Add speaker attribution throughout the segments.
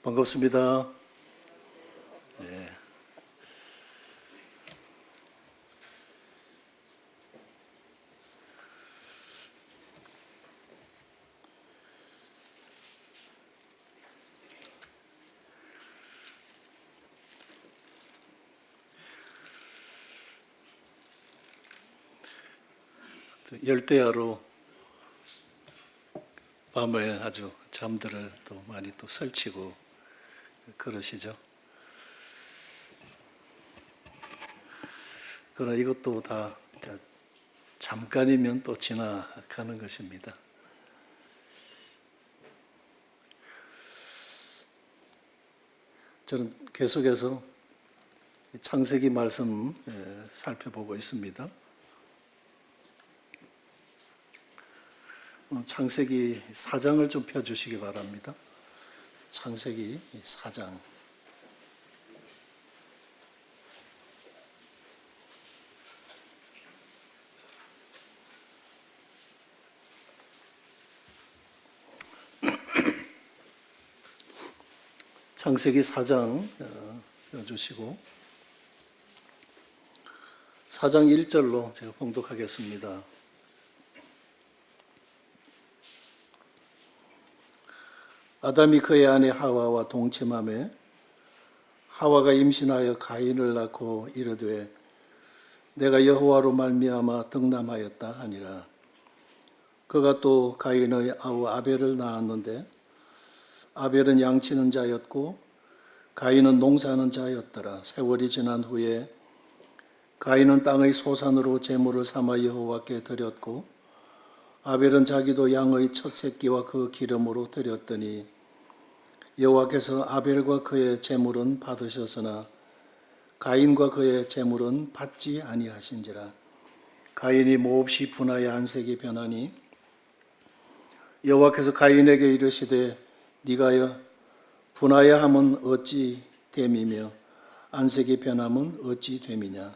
Speaker 1: 반갑습니다. 네. 열대야로 밤에 아주 잠들을 또 많이 또 설치고 그러시죠. 그러나 이것도 다 잠깐이면 또 지나가는 것입니다. 저는 계속해서 창세기 말씀 살펴보고 있습니다. 창세기 4장을 좀 펴주시기 바랍니다. 창세기 4장. 창세기 4장 펴주시고 4장 1절로 제가 봉독하겠습니다. 아담이 그의 아내 하와와 동침하매 하와가 임신하여 가인을 낳고 이르되 내가 여호와로 말미암아 득남하였다 하니라. 그가 또 가인의 아우 아벨을 낳았는데 아벨은 양치는 자였고 가인은 농사하는 자였더라. 세월이 지난 후에 가인은 땅의 소산으로 제물을 삼아 여호와께 드렸고 아벨은 자기도 양의 첫 새끼와 그 기름으로 드렸더니 여호와께서 아벨과 그의 제물은 받으셨으나 가인과 그의 제물은 받지 아니하신지라. 가인이 몹시 분하여 안색이 변하니 여호와께서 가인에게 이르시되 네가 분하여 함은 어찌 됨이며 안색이 변함은 어찌 됨이냐.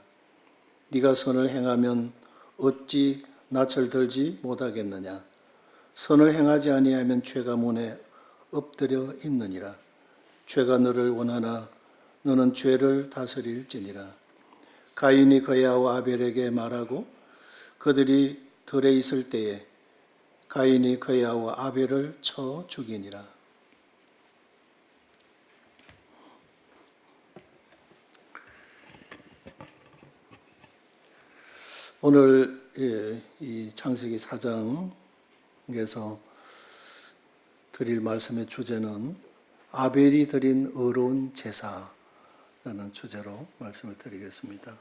Speaker 1: 네가 선을 행하면 어찌 낯을 들지 못하겠느냐. 선을 행하지 아니하면 죄가 문에 엎드려 있느니라. 죄가 너를 원하나 너는 죄를 다스릴지니라. 가인이 그의 아우 아벨에게 말하고 그들이 들에 있을 때에 가인이 그의 아우 아벨을 쳐 죽이니라. 오늘 이 창세기 4장에서 드릴 말씀의 주제는 아벨이 드린 의로운 제사라는 주제로 말씀을 드리겠습니다.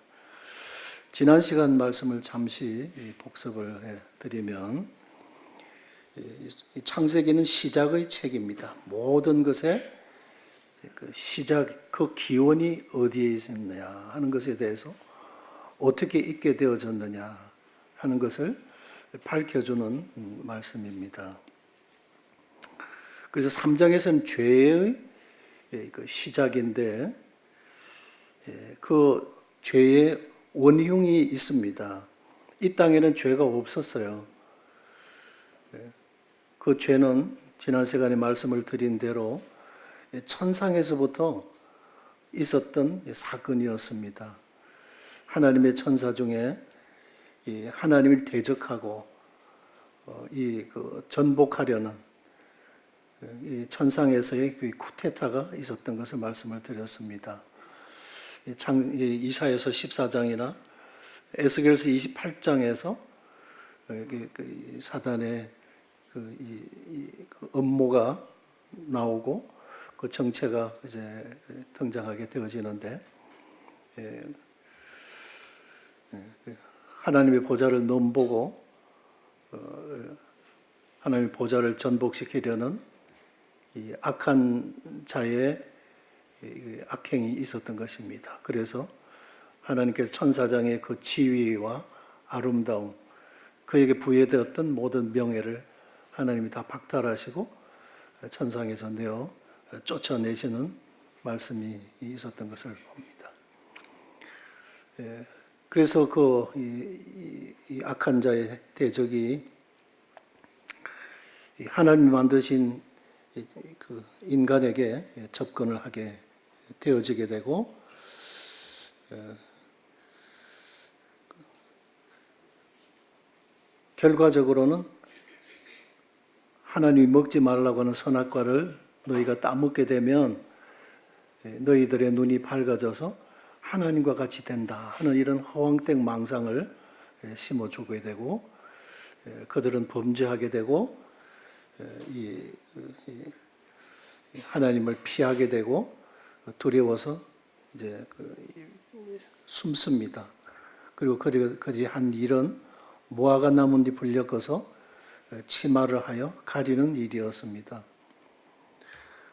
Speaker 1: 지난 시간 말씀을 잠시 복습을 해드리면 창세기는 시작의 책입니다. 모든 것의 그 시작, 그 기원이 어디에 있느냐 하는 것에 대해서 어떻게 있게 되어졌느냐 하는 것을 밝혀주는 말씀입니다. 그래서 3장에서는 죄의 그 시작인데 그 죄의 원흉이 있습니다. 이 땅에는 죄가 없었어요. 그 죄는 지난 시간에 말씀을 드린 대로 천상에서부터 있었던 사건이었습니다. 하나님의 천사 중에 하나님을 대적하고 전복하려는 이 천상에서의 그 쿠데타가 있었던 것을 말씀을 드렸습니다. 이사야서 14장이나 에스겔서 28장에서 사단의 그 음모가 나오고 그 정체가 이제 등장하게 되어지는데 하나님의 보좌를 넘보고 하나님의 보좌를 전복시키려는 이 악한 자의 악행이 있었던 것입니다. 그래서 하나님께서 천사장의 그 지위와 아름다움, 그에게 부여되었던 모든 명예를 하나님이 다 박탈하시고 천상에서 내어 쫓아내시는 말씀이 있었던 것을 봅니다. 그래서 이 악한 자의 대적이 하나님이 만드신 그 인간에게 접근을 하게 되어지게 되고, 결과적으로는 하나님이 먹지 말라고 하는 선악과를 너희가 따먹게 되면 너희들의 눈이 밝아져서 하나님과 같이 된다 하는 이런 허황된 망상을 심어주게 되고, 그들은 범죄하게 되고 하나님을 피하게 되고 두려워서 이제 숨습니다. 그리고 그들이 한 일은 무화과 나무 잎을 엮어서 치마를 하여 가리는 일이었습니다.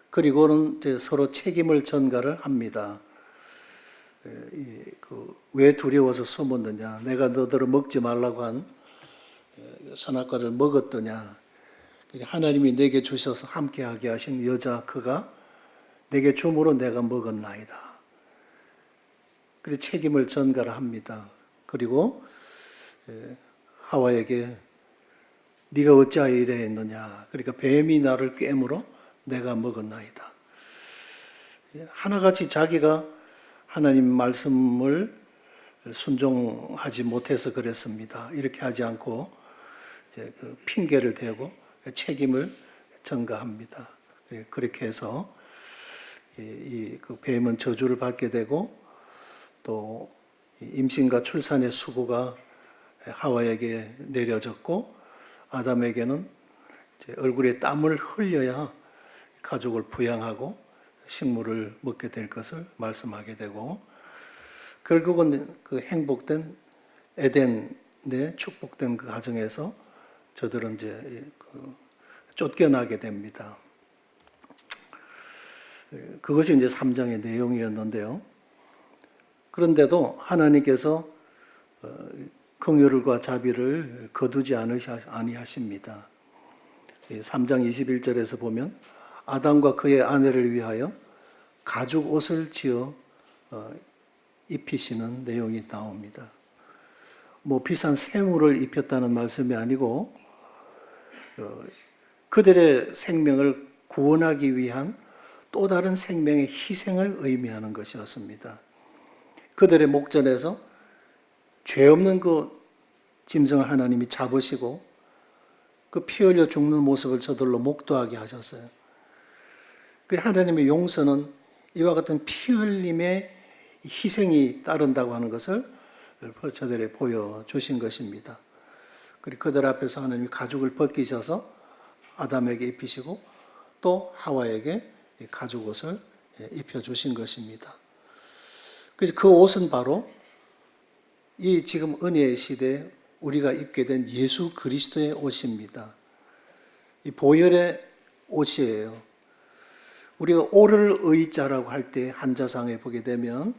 Speaker 1: 그리고는 이제 서로 책임을 전가를 합니다. 왜 두려워서 숨었느냐? 내가 너들을 먹지 말라고 한 선악과를 먹었더냐? 하나님이 내게 주셔서 함께하게 하신 여자 그가 내게 줌으로 내가 먹었나이다. 그리고 책임을 전가를 합니다. 그리고 하와에게 네가 어찌하여 이래 했느냐? 그러니까 뱀이 나를 꿰물어 내가 먹었나이다. 하나같이 자기가 하나님 말씀을 순종하지 못해서 그랬습니다. 이렇게 하지 않고 이제 핑계를 대고 책임을 전가합니다. 그렇게 해서 그 뱀은 저주를 받게 되고 또 임신과 출산의 수고가 하와에게 내려졌고 아담에게는 얼굴에 땀을 흘려야 가족을 부양하고 식물을 먹게 될 것을 말씀하게 되고 결국은 그 행복된 에덴의 축복된 그 가정에서 저들은 이제 쫓겨나게 됩니다. 그것이 이제 3장의 내용이었는데요. 그런데도 하나님께서 긍휼과 자비를 거두지 아니하십니다. 3장 21절에서 보면 아담과 그의 아내를 위하여 가죽 옷을 지어 입히시는 내용이 나옵니다. 뭐 비싼 쇠물을 입혔다는 말씀이 아니고 그들의 생명을 구원하기 위한 또 다른 생명의 희생을 의미하는 것이었습니다. 그들의 목전에서 죄 없는 그 짐승을 하나님이 잡으시고 그 피 흘려 죽는 모습을 저들로 목도하게 하셨어요. 하나님의 용서는 이와 같은 피 흘림의 희생이 따른다고 하는 것을 저들에 보여주신 것입니다. 그리고 그들 앞에서 하나님이 가죽을 벗기셔서 아담에게 입히시고 또 하와에게 가죽 옷을 입혀주신 것입니다. 그래서 그 옷은 바로 이 지금 은혜의 시대에 우리가 입게 된 예수 그리스도의 옷입니다. 이 보혈의 옷이에요. 우리가 오를 의자라고 할 때 한자상에 보게 되면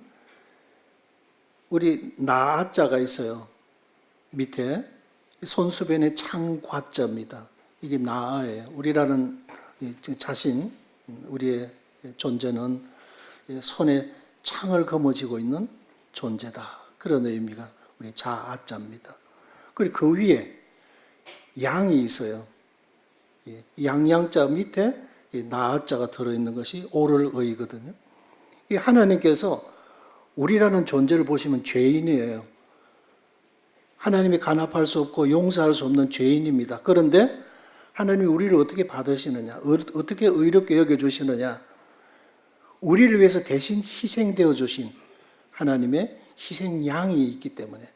Speaker 1: 우리 나자가 있어요. 밑에 손수변의 창과자입니다. 이게 나예요. 우리라는 자신, 우리의 존재는 손에 창을 거머쥐고 있는 존재다. 그런 의미가 우리 자아자입니다. 그리고 그 위에 양이 있어요. 양양자 밑에 나아자가 들어있는 것이 오를 의거든요. 하나님께서 우리라는 존재를 보시면 죄인이에요. 하나님이 간합할 수 없고 용서할 수 없는 죄인입니다. 그런데 하나님이 우리를 어떻게 받으시느냐, 어떻게 의롭게 여겨주시느냐, 우리를 위해서 대신 희생되어 주신 하나님의 희생양이 있기 때문에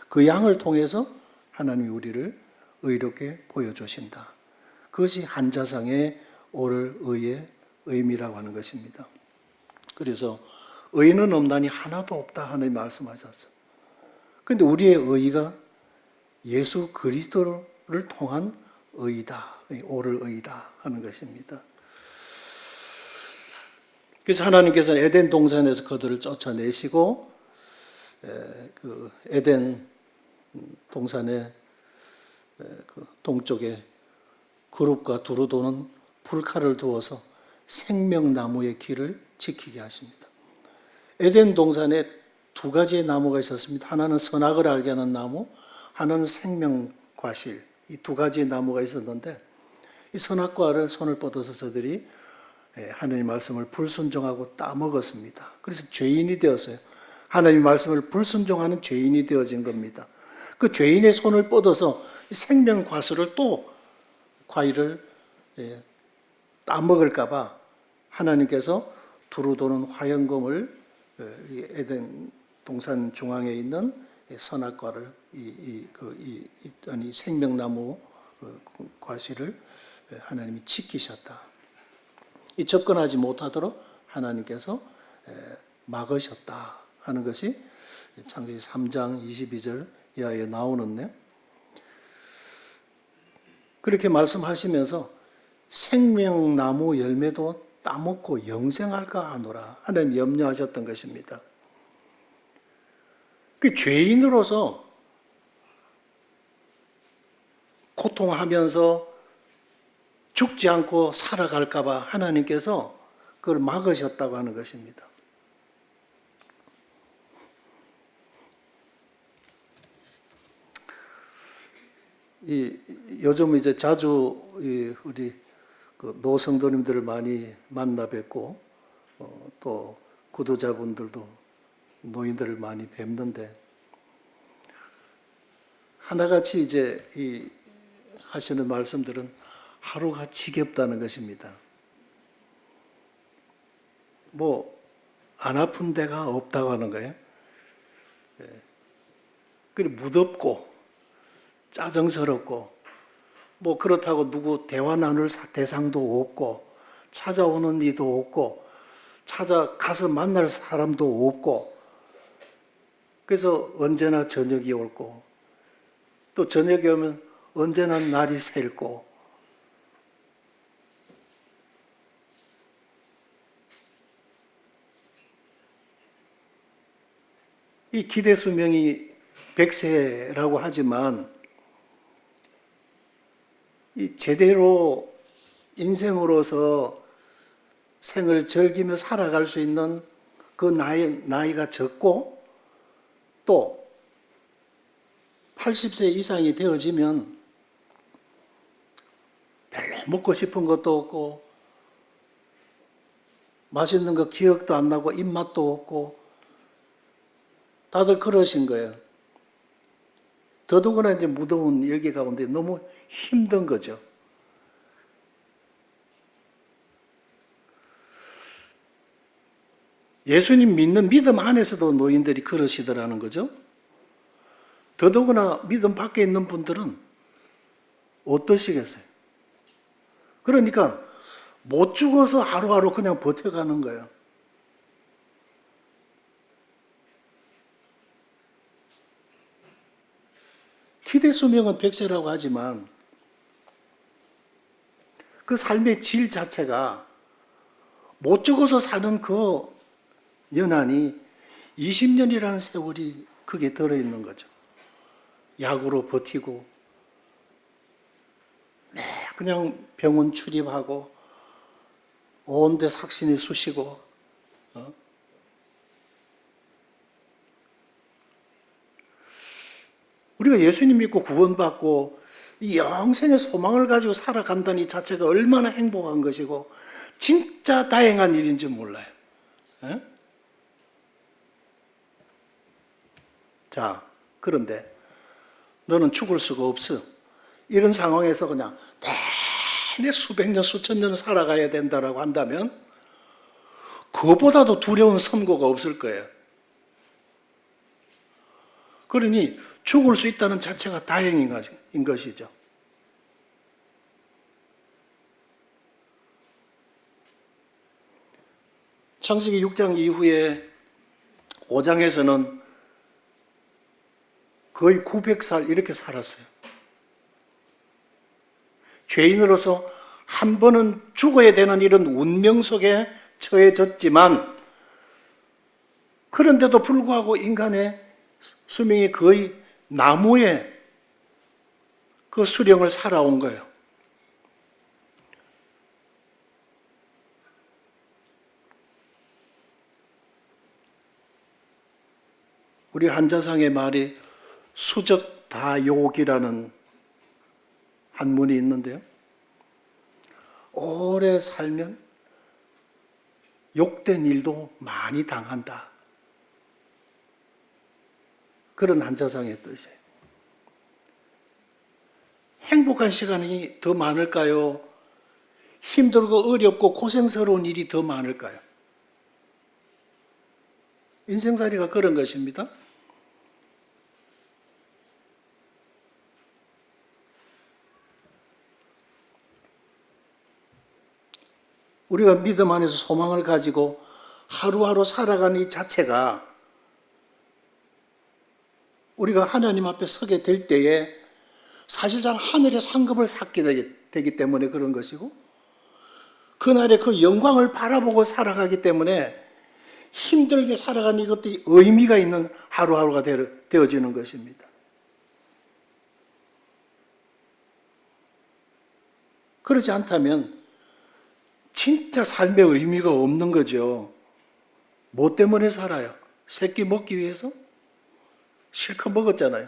Speaker 1: 그 양을 통해서 하나님이 우리를 의롭게 보여주신다. 그것이 한자상의 오를 의의 의미라고 하는 것입니다. 그래서 의는 없나니 하나도 없다 하나님 말씀하셨어요. 그런데 우리의 의가 예수 그리스도를 통한 의다, 오를 의다 하는 것입니다. 그래서 하나님께서는 에덴 동산에서 그들을 쫓아내시고 그 에덴 동산의 그 동쪽에 그룹과 두루 도는 불칼을 두어서 생명나무의 길을 지키게 하십니다. 에덴 동산에 두 가지의 나무가 있었습니다. 하나는 선악을 알게 하는 나무, 하나는 생명과실. 이 두 가지의 나무가 있었는데 이 선악과를 손을 뻗어서 저들이 하나님 말씀을 불순종하고 따먹었습니다. 그래서 죄인이 되었어요. 하나님 말씀을 불순종하는 죄인이 되어진 겁니다. 그 죄인의 손을 뻗어서 생명과수를 또 과일을 따먹을까 봐 하나님께서 두루 도는 화영검을 에덴 동산 중앙에 있는 선악과를 이 생명나무 과실을 하나님이 지키셨다. 이 접근하지 못하도록 하나님께서 막으셨다 하는 것이 창세기 3장 22절 이하에 나오는데, 그렇게 말씀하시면서 생명나무 열매도 따먹고 영생할까 하노라 하나님 염려하셨던 것입니다. 그 죄인으로서 고통하면서 죽지 않고 살아갈까 봐 하나님께서 그걸 막으셨다고 하는 것입니다. 요즘 이제 자주 우리 노성도님들을 많이 만나 뵙고 또 구도자분들도 노인들을 많이 뵙는데, 하나같이 이제 하시는 말씀들은 하루가 지겹다는 것입니다. 안 아픈 데가 없다고 하는 거예요. 그리고 무덥고 짜증스럽고 그렇다고 누구 대화 나눌 대상도 없고 찾아오는 이도 없고 찾아가서 만날 사람도 없고, 그래서 언제나 저녁이 올고 또 저녁이 오면 언제나 날이 셀고, 이 기대 수명이 100세라고 하지만 이 제대로 인생으로서 생을 즐기며 살아갈 수 있는 그 나이가 적고, 또 80세 이상이 되어지면 별로 먹고 싶은 것도 없고 맛있는 거 기억도 안 나고 입맛도 없고 다들 그러신 거예요. 더더구나 이제 무더운 일기 가운데 너무 힘든 거죠. 예수님 믿는 믿음 안에서도 노인들이 그러시더라는 거죠. 더더구나 믿음 밖에 있는 분들은 어떠시겠어요? 그러니까 못 죽어서 하루하루 그냥 버텨가는 거예요. 기대 수명은 100세라고 하지만 그 삶의 질 자체가 못 죽어서 사는 그 연한이 20년이라는 세월이 그게 들어있는 거죠. 약으로 버티고 그냥 병원 출입하고 온데 삭신이 쑤시고 우리가 예수님 믿고 구원받고 이 영생의 소망을 가지고 살아간다는 이 자체가 얼마나 행복한 것이고 진짜 다행한 일인지 몰라요. 자, 그런데 너는 죽을 수가 없어. 이런 상황에서 그냥 내내 수백 년, 수천 년을 살아가야 된다라고 한다면 그보다도 두려운 선고가 없을 거예요. 그러니 죽을 수 있다는 자체가 다행인 것이죠. 창세기 6장 이후에 5장에서는 거의 900살 이렇게 살았어요. 죄인으로서 한 번은 죽어야 되는 이런 운명 속에 처해졌지만, 그런데도 불구하고 인간의 수명이 거의 나무의 그 수령을 살아온 거예요. 우리 한자상의 말이 수적다욕이라는 한문이 있는데요. 오래 살면 욕된 일도 많이 당한다. 그런 한자상의 뜻이에요. 행복한 시간이 더 많을까요? 힘들고 어렵고 고생스러운 일이 더 많을까요? 인생살이가 그런 것입니다. 우리가 믿음 안에서 소망을 가지고 하루하루 살아가는 이 자체가 우리가 하나님 앞에 서게 될 때에 사실상 하늘의 상급을 쌓게 되기 때문에 그런 것이고, 그날의 그 영광을 바라보고 살아가기 때문에 힘들게 살아가는 이것들이 의미가 있는 하루하루가 되어지는 것입니다. 그렇지 않다면 진짜 삶의 의미가 없는 거죠. 뭐 때문에 살아요? 새끼 먹기 위해서? 실컷 먹었잖아요.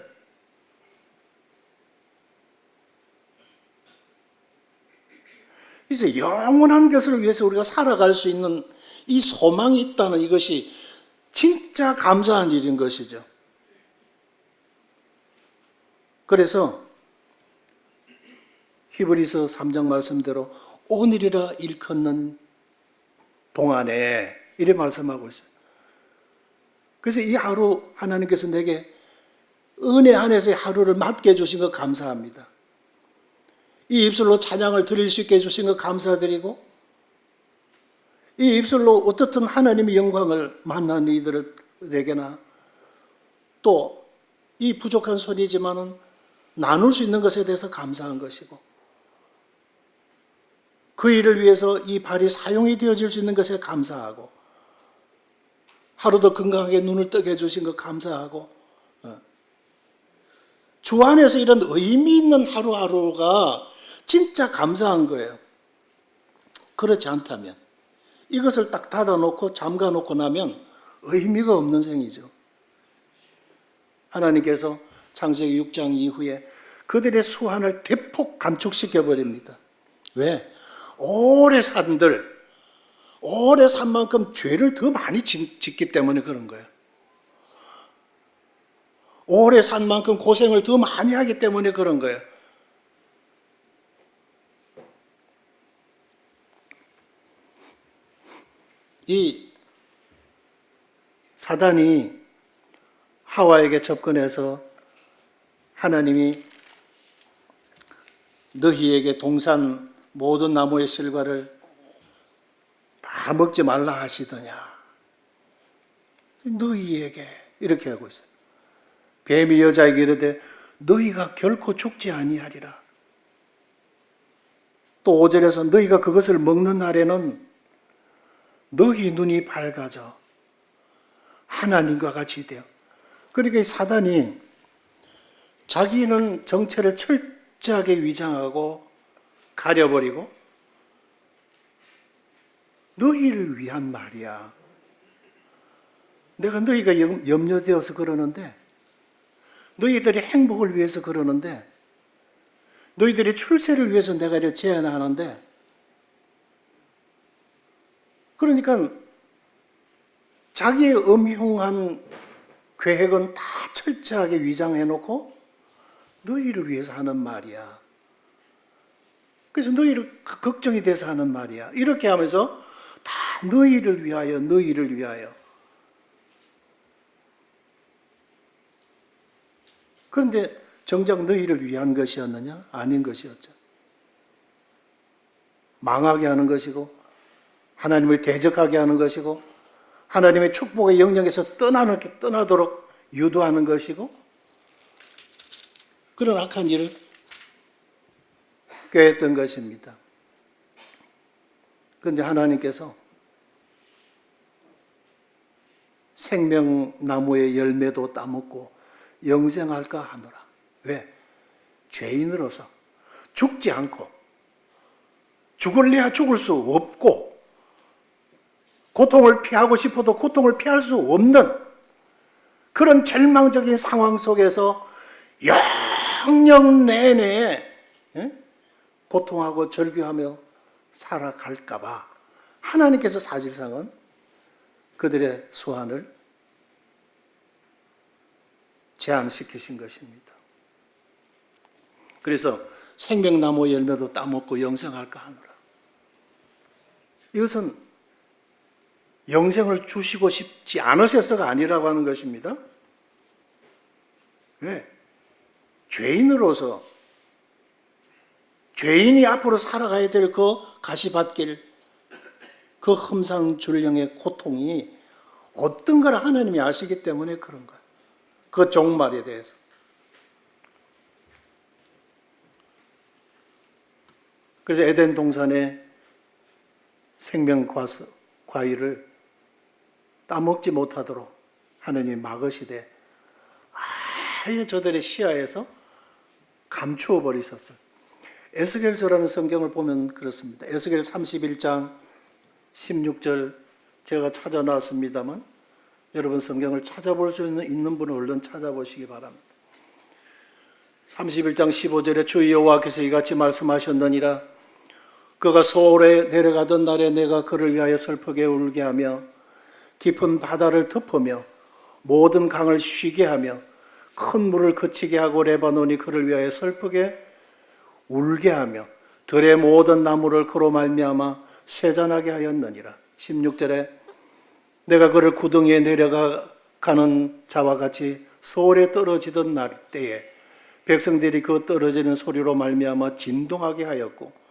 Speaker 1: 이제 영원한 것을 위해서 우리가 살아갈 수 있는 이 소망이 있다는 이것이 진짜 감사한 일인 것이죠. 그래서 히브리서 3장 말씀대로 오늘이라 일컫는 동안에 이래 말씀하고 있어요. 그래서 이 하루 하나님께서 내게 은혜 안에서의 하루를 맞게 해주신 것 감사합니다. 이 입술로 찬양을 드릴 수 있게 해주신 것 감사드리고, 이 입술로 어떻든 하나님의 영광을 만나는 이들에게나 또 이 부족한 소리지만은 나눌 수 있는 것에 대해서 감사한 것이고, 그 일을 위해서 이 발이 사용이 되어질 수 있는 것에 감사하고, 하루도 건강하게 눈을 뜨게 해주신 것 감사하고, 주 안에서 이런 의미 있는 하루하루가 진짜 감사한 거예요. 그렇지 않다면 이것을 딱 닫아놓고 잠가놓고 나면 의미가 없는 생이죠. 하나님께서 창세기 6장 이후에 그들의 수완을 대폭 감축시켜버립니다. 왜? 오래 산 만큼 죄를 더 많이 짓기 때문에 그런 거예요. 오래 산 만큼 고생을 더 많이 하기 때문에 그런 거예요. 이 사단이 하와에게 접근해서 하나님이 너희에게 동산 모든 나무의 실과를 다 먹지 말라 하시더냐. 너희에게 이렇게 하고 있어요. 뱀이 여자에게 이르되 너희가 결코 죽지 아니하리라. 또 5절에서 너희가 그것을 먹는 날에는 너희 눈이 밝아져 하나님과 같이 되어. 그러니까 이 사단이 자기는 정체를 철저하게 위장하고 가려버리고 너희를 위한 말이야. 내가 너희가 염려되어서 그러는데, 너희들의 행복을 위해서 그러는데, 너희들의 출세를 위해서 내가 이렇게 제안하는데, 그러니까 자기의 음흉한 계획은 다 철저하게 위장해놓고 너희를 위해서 하는 말이야. 그래서 너희를 걱정이 돼서 하는 말이야. 이렇게 하면서 다 너희를 위하여, 너희를 위하여. 그런데 정작 너희를 위한 것이었느냐? 아닌 것이었죠. 망하게 하는 것이고, 하나님을 대적하게 하는 것이고, 하나님의 축복의 영역에서 떠나도록 유도하는 것이고, 그런 악한 일을 꾀했던 것입니다. 그런데 하나님께서 생명나무의 열매도 따먹고 영생할까 하노라. 왜? 죄인으로서 죽지 않고, 죽을래야 죽을 수 없고, 고통을 피하고 싶어도 고통을 피할 수 없는 그런 절망적인 상황 속에서 영영 내내 고통하고 절규하며 살아갈까봐 하나님께서 사실상은 그들의 소원을 제한시키신 것입니다. 그래서 생명나무 열매도 따먹고 영생할까 하노라. 이것은 영생을 주시고 싶지 않으셔서가 아니라고 하는 것입니다. 왜? 죄인으로서 죄인이 앞으로 살아가야 될 그 가시밭길, 그 흠상줄령의 고통이 어떤가를 하나님이 아시기 때문에 그런 거예요. 그 종말에 대해서. 그래서 에덴 동산에 생명 과일을 따먹지 못하도록 하나님이 막으시되 아예 저들의 시야에서 감추어 버리셨어요. 에스겔서라는 성경을 보면 그렇습니다. 에스겔 31장 16절 제가 찾아놨습니다만 여러분 성경을 찾아볼 수 있는 분은 얼른 찾아보시기 바랍니다. 31장 15절에 주 여호와께서 이같이 말씀하셨느니라. 그가 서울에 내려가던 날에 내가 그를 위하여 슬프게 울게 하며 깊은 바다를 덮으며 모든 강을 쉬게 하며 큰 물을 그치게 하고 레바논이 그를 위하여 슬프게 울게 하며 들의 모든 나무를 그로 말미암아 쇠잔하게 하였느니라. 16절에 내가 그를 구덩이에 내려가는 자와 같이 서울에 떨어지던 날 때에 백성들이 그 떨어지는 소리로 말미암아 진동하게 하였고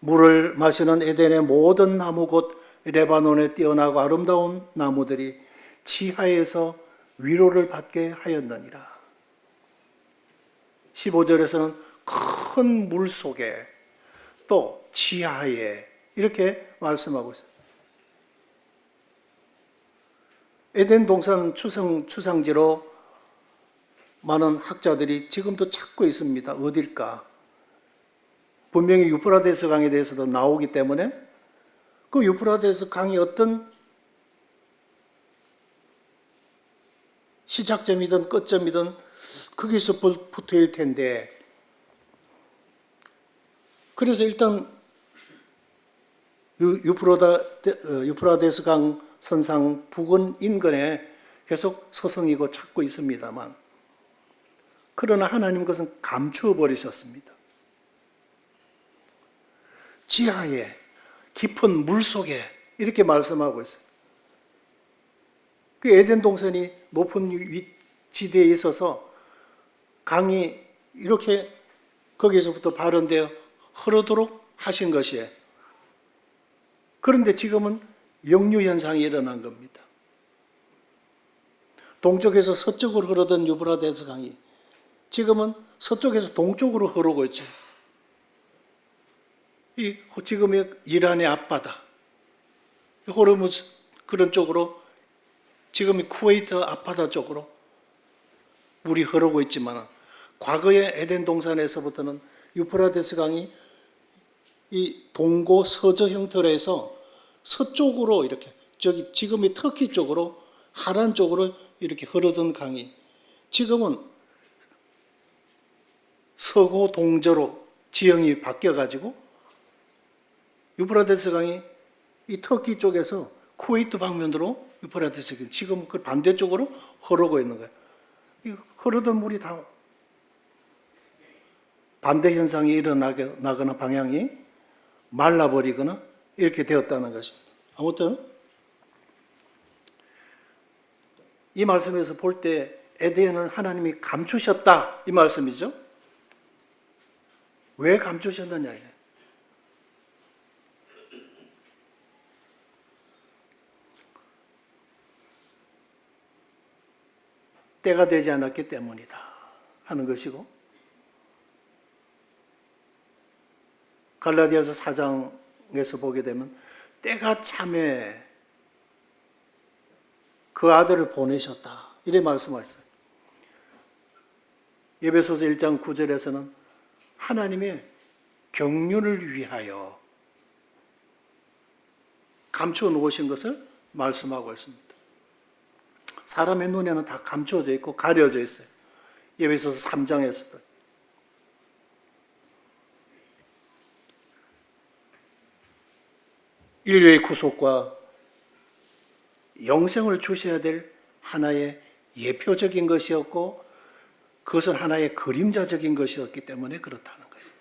Speaker 1: 물을 마시는 에덴의 모든 나무 곧 레바논에 뛰어나고 아름다운 나무들이 지하에서 위로를 받게 하였느니라. 15절에서는 큰 물 속에 또 지하에 이렇게 말씀하고 있어요. 에덴 동산 추상지로 많은 학자들이 지금도 찾고 있습니다. 어딜까? 분명히 유프라데스 강에 대해서도 나오기 때문에 그 유프라데스 강이 어떤 시작점이든 끝점이든 거기서 붙어일 텐데, 그래서 일단 유프라데스 강 선상 부근 인근에 계속 서성이고 찾고 있습니다만, 그러나 하나님 그것은 감추어 버리셨습니다. 지하에 깊은 물 속에 이렇게 말씀하고 있어요. 그 에덴 동산이 높은 지대에 있어서 강이 이렇게 거기서부터 발원되어 흐르도록 하신 것이에요. 그런데 지금은 역류 현상이 일어난 겁니다. 동쪽에서 서쪽으로 흐르던 유브라데스 강이 지금은 서쪽에서 동쪽으로 흐르고 있죠. 지금의 이란의 앞바다, 호르무즈 그런 쪽으로, 지금의 쿠웨이트 앞바다 쪽으로 물이 흐르고 있지만, 과거의 에덴 동산에서부터는 유프라데스 강이 이 동고 서저 형태로 해서 서쪽으로 이렇게, 저기 지금의 터키 쪽으로, 하란 쪽으로 이렇게 흐르던 강이 지금은 서고 동저로 지형이 바뀌어가지고 유프라데스 강이 이 터키 쪽에서 쿠웨이트 방면으로 유프라데스 강이 지금 그 반대쪽으로 흐르고 있는 거예요. 이 흐르던 물이 다 반대 현상이 일어나거나 방향이 말라버리거나 이렇게 되었다는 것입니다. 아무튼 이 말씀에서 볼 때 에덴을 하나님이 감추셨다 이 말씀이죠. 왜 감추셨느냐. 때가 되지 않았기 때문이다 하는 것이고, 갈라디아서 4장에서 보게 되면 때가 참에 그 아들을 보내셨다 이래 말씀하셨어요. 에베소서 1장 9절에서는 하나님의 경륜을 위하여 감추어 놓으신 것을 말씀하고 있습니다. 사람의 눈에는 다 감추어져 있고 가려져 있어요. 에베소서 3장에서도. 인류의 구속과 영생을 주셔야 될 하나의 예표적인 것이었고 그것은 하나의 그림자적인 것이었기 때문에 그렇다는 것입니다.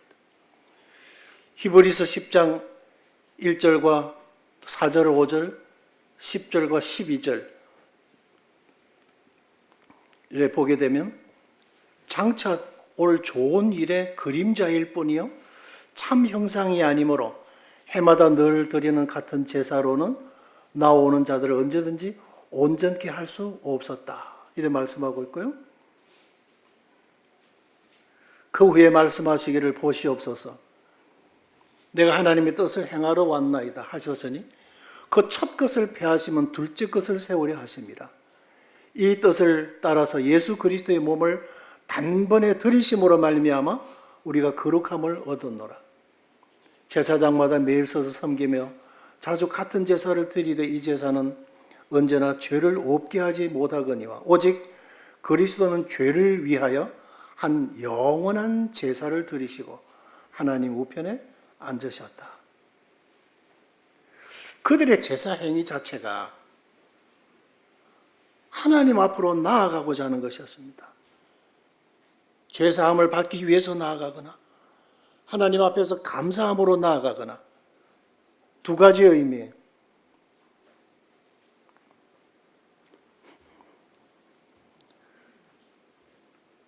Speaker 1: 히브리서 10장 1절과 4절, 5절, 10절과 12절에 보게 되면 장차 올 좋은 일의 그림자일 뿐이요 참 형상이 아니므로 해마다 늘 드리는 같은 제사로는 나오는 자들을 언제든지 온전케 할 수 없었다. 이렇게 말씀하고 있고요. 그 후에 말씀하시기를 보시옵소서. 내가 하나님의 뜻을 행하러 왔나이다 하셨으니 그 첫 것을 폐하시면 둘째 것을 세우려 하십니다. 이 뜻을 따라서 예수 그리스도의 몸을 단번에 들이심으로 말미암아 우리가 거룩함을 얻었노라. 제사장마다 매일 서서 섬기며 자주 같은 제사를 드리되 이 제사는 언제나 죄를 없게 하지 못하거니와 오직 그리스도는 죄를 위하여 한 영원한 제사를 드리시고 하나님 우편에 앉으셨다. 그들의 제사 행위 자체가 하나님 앞으로 나아가고자 하는 것이었습니다. 죄사함을 받기 위해서 나아가거나 하나님 앞에서 감사함으로 나아가거나 두 가지의 의미예요.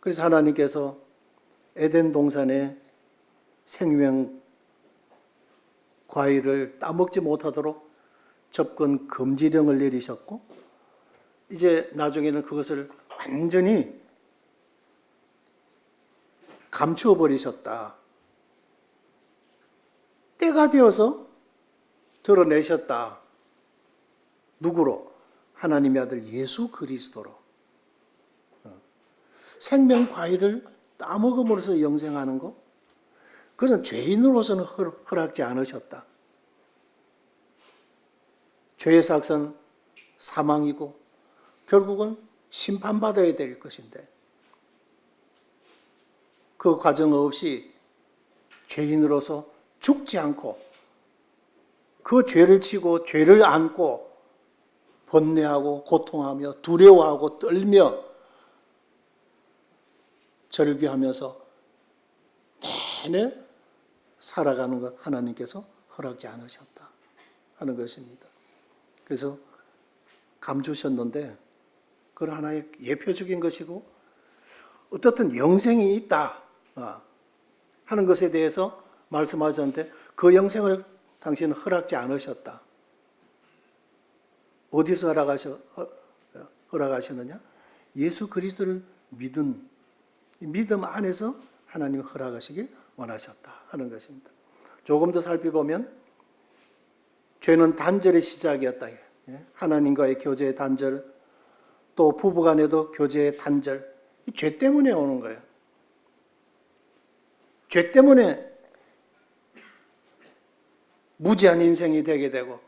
Speaker 1: 그래서 하나님께서 에덴 동산에 생명 과일을 따먹지 못하도록 접근 금지령을 내리셨고 이제 나중에는 그것을 완전히 감추어 버리셨다. 때가 되어서 드러내셨다. 누구로? 하나님의 아들 예수 그리스도로. 생명 과일을 따먹음으로써 영생하는 것, 그것은 죄인으로서는 허락지 않으셨다. 죄의 삭은 사망이고 결국은 심판받아야 될 것인데 그 과정 없이 죄인으로서 죽지 않고 그 죄를 지고 죄를 안고 번뇌하고 고통하며 두려워하고 떨며 절규하면서 내내 살아가는 것 하나님께서 허락지 않으셨다 하는 것입니다. 그래서 감추셨는데 그건 하나의 예표적인 것이고 어떻든 영생이 있다 하는 것에 대해서 말씀하셨는데 그 영생을 당신은 허락지 않으셨다. 어디서 허락하셨느냐? 예수 그리스도를 믿음 안에서 하나님이 허락하시길 원하셨다 하는 것입니다. 조금 더 살펴보면 죄는 단절의 시작이었다. 하나님과의 교제의 단절, 또 부부간에도 교제의 단절. 이 죄 때문에 오는 거예요. 죄 때문에 무지한 인생이 되게 되고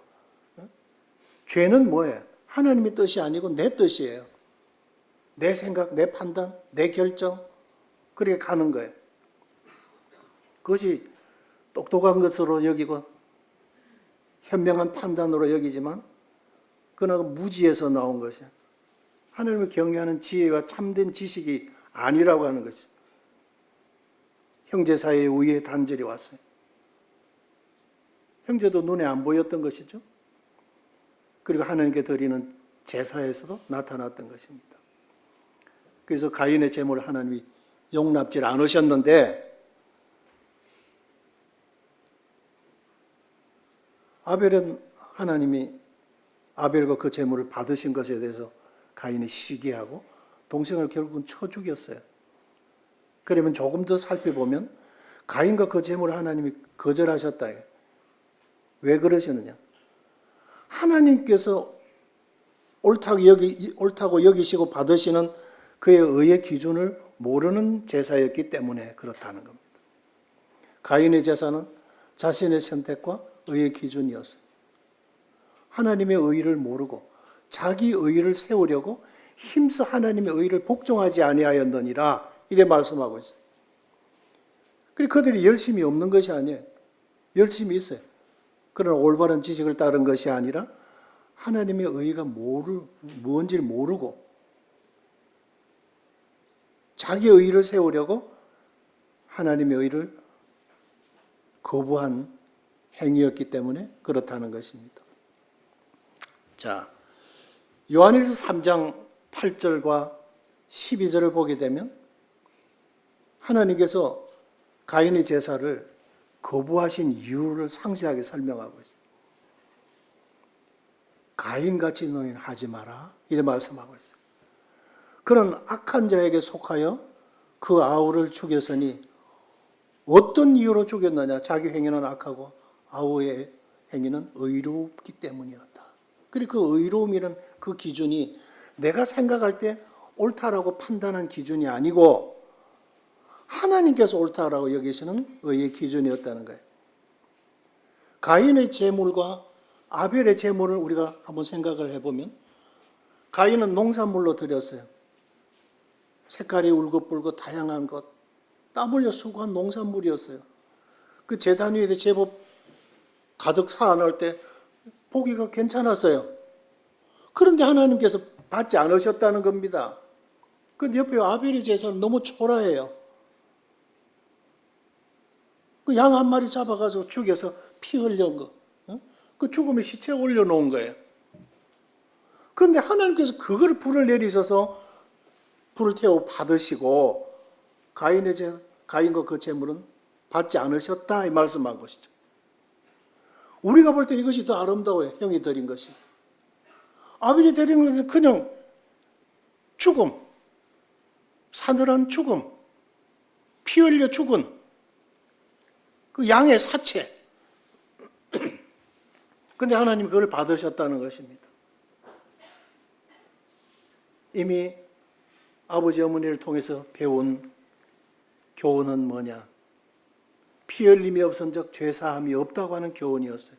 Speaker 1: 죄는 뭐예요? 하나님의 뜻이 아니고 내 뜻이에요. 내 생각, 내 판단, 내 결정 그렇게 가는 거예요. 그것이 똑똑한 것으로 여기고 현명한 판단으로 여기지만 그러나 무지에서 나온 것이에요. 하나님을 경외하는 지혜와 참된 지식이 아니라고 하는 것이죠. 형제 사이에 우애의 단절이 왔어요. 형제도 눈에 안 보였던 것이죠. 그리고 하나님께 드리는 제사에서도 나타났던 것입니다. 그래서 가인의 제물을 하나님이 용납질 않으셨는데 아벨은 하나님이 아벨과 그 제물을 받으신 것에 대해서 가인이 시기하고 동생을 결국은 쳐 죽였어요. 그러면 조금 더 살펴보면 가인과 그 제물을 하나님이 거절하셨다. 왜 그러시느냐? 하나님께서 옳다고 여기시고 받으시는 그의 의의 기준을 모르는 제사였기 때문에 그렇다는 겁니다. 가인의 제사는 자신의 선택과 의의 기준이었어요. 하나님의 의를 모르고 자기 의를 세우려고 힘써 하나님의 의를 복종하지 아니하였느니라 이래 말씀하고 있어요. 그리고 그들이 열심이 없는 것이 아니에요. 열심이 있어요. 그런 올바른 지식을 따른 것이 아니라 하나님의 의가 무언지를 모르고 자기 의를 세우려고 하나님의 의를 거부한 행위였기 때문에 그렇다는 것입니다. 자, 요한일서 3장 8절과 12절을 보게 되면 하나님께서 가인의 제사를 거부하신 이유를 상세하게 설명하고 있어요. 가인같이 너희는 하지 마라 이렇게 말씀하고 있어요. 그런 악한 자에게 속하여 그 아우를 죽였으니 어떤 이유로 죽였느냐? 자기 행위는 악하고 아우의 행위는 의롭기 때문이었다. 그리고 그 의로움이라는 그 기준이 내가 생각할 때 옳다라고 판단한 기준이 아니고 하나님께서 옳다라고 여기시는 의의 기준이었다는 거예요. 가인의 제물과 아벨의 제물을 우리가 한번 생각을 해보면 가인은 농산물로 드렸어요. 색깔이 울긋불긋 다양한 것, 땀 흘려 수고한 농산물이었어요. 그 제단 위에 제법 가득 쌓아놓을 때 보기가 괜찮았어요. 그런데 하나님께서 받지 않으셨다는 겁니다. 근데 옆에 아벨의 제사는 너무 초라해요. 그 양 한 마리 잡아가지고 죽여서 피 흘린 거, 그 죽음의 시체에 올려놓은 거예요. 그런데 하나님께서 그걸 불을 내리셔서 불을 태워 받으시고 가인과 그 제물은 받지 않으셨다 이 말씀한 것이죠. 우리가 볼 때는 이것이 더 아름다워요. 형이 드린 것이. 아벨이 드린 것은 그냥 죽음, 사늘한 죽음, 피 흘려 죽은 그 양의 사체. 그런데 하나님 그걸 받으셨다는 것입니다. 이미 아버지 어머니를 통해서 배운 교훈은 뭐냐? 피 흘림이 없은 적 죄사함이 없다고 하는 교훈이었어요.